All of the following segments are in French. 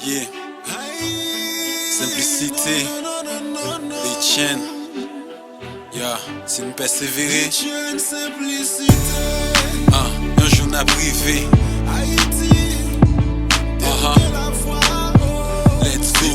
Yeah. Simplicité, les chaînes. Yeah, c'est une persévérer. Un journal privé. Let's go.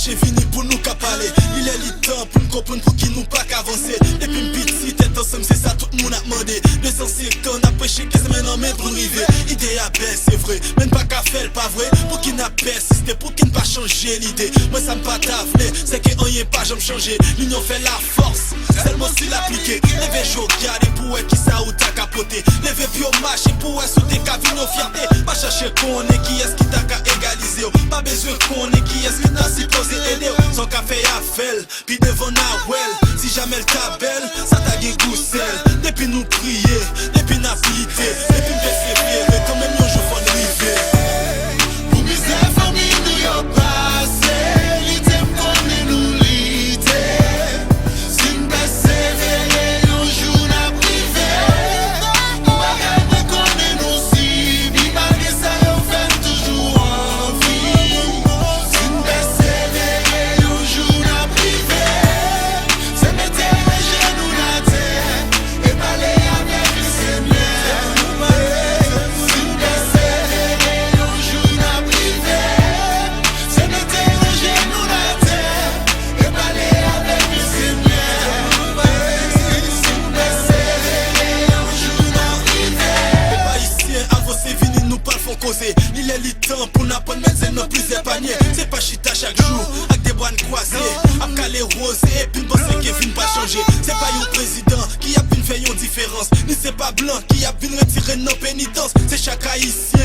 Fini pour nous parler. Il est le temps pour nous comprendre pour qui nous pas qu'avancer. Et puis une petite tête ensemble, c'est ça tout le monde a demandé. 250 a prêché 15 maintenant mais pour arriver. Idée à baisse, c'est vrai. Même pas qu'à faire, pas vrai. Pour qui n'a persisté, pour qui ne pas changer l'idée. Moi ça me pas t'affler, c'est que on y est pas, j'aime changer. L'union fait la force, seulement si l'appliquer. Levé jour, garder pour qui ça ou t'as capoté. Levé puis au marché pour sous tes cabines nos fierté. Pas chercher qu'on est qui est-ce qui t'a qu'à égaliser. Pas besoin qu'on est qui est-ce qui t'a si posé. Son café à fel, puis devant Nawel. Si jamais elle t'appelle, ça t'a gué goussel. Depuis nous prier, depuis nous appliquer, depuis nous persévérer, quand même nous jouons en river. Pour misère, famille, nous y passé. L'idée m'conne nous l'idée. Si nous persévérer, un jour n'a privé. Nous bagaille m'conne nous si. Bi malgré ça, on fait toujours envie. Si nous persévérer, un jour n'a privé. C'est mettre les genoux la terre et parler avec le Seigneur. Si nous persévérer, un jour n'a privé. C'est mettre les genoux la terre et parler avec le Seigneur. Si nous persévérer, un jour n'a privé. Les Haïtiens avancés venus nous pas font causer. Il est le temps pour n'apprendre médecin non plus épargné. C'est pas chita chaque jour avec des boines croisées. Après les rosés et puis penser qu'il vient pas changer. C'est pas un président qui a pu faire une différence. Ni c'est pas blanc qui a pu retirer nos pénitences. C'est chaque haïtien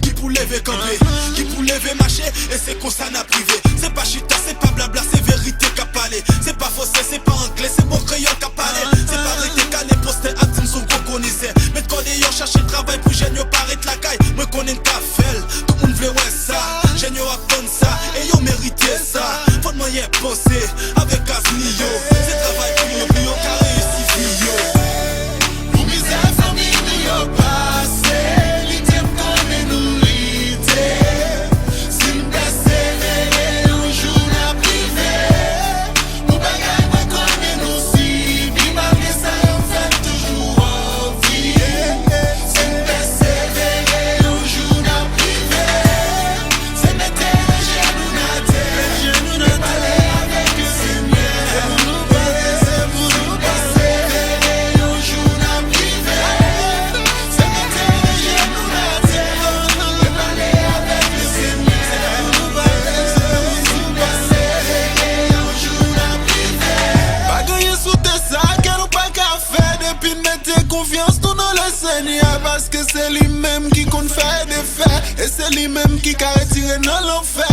qui pour lever camper, qui pour lever marcher. Et c'est qu'on ça n'a privé. C'est pas chita, c'est pas blabla, c'est vérité qu'a parlé. C'est pas faussé, c'est pas anglais, c'est bon crayon qu'a parlé. C'est pas vrai que cané posté à Tim son qu'on connaissait. Mais quand les gens cherchent travail pour géniaux paraître la caille. Me connaît une café, tout le monde veut ouais ça. Géniaux a comme ça, et yo mérité ça. Faut de moyen penser avec Casnio. C'est travail pour yo qu'a réussi Vio. Pour misère, famille, nous y passé. L'idée m'conne nous l'idée. Si nous persévérer, un jour n'a privé. Nous bagaille m'conne nous si. Bi malgré ça, on fait toujours envie. Si nous persévérer, un jour n'a privé. C'est mettre les genoux la terre et parler avec le Seigneur. Si nous persévérer, un jour n'a privé. C'est mettre les genoux la terre et parler avec le Seigneur. Si nous persévérer, un jour n'a privé. Pas gagner sous tes sacs, nous pas qu'à faire. Depuis mettre confiance tout dans le Seigneur. Parce que c'est lui-même qui compte faire des faits. Et c'est lui-même qui a retiré dans l'enfer.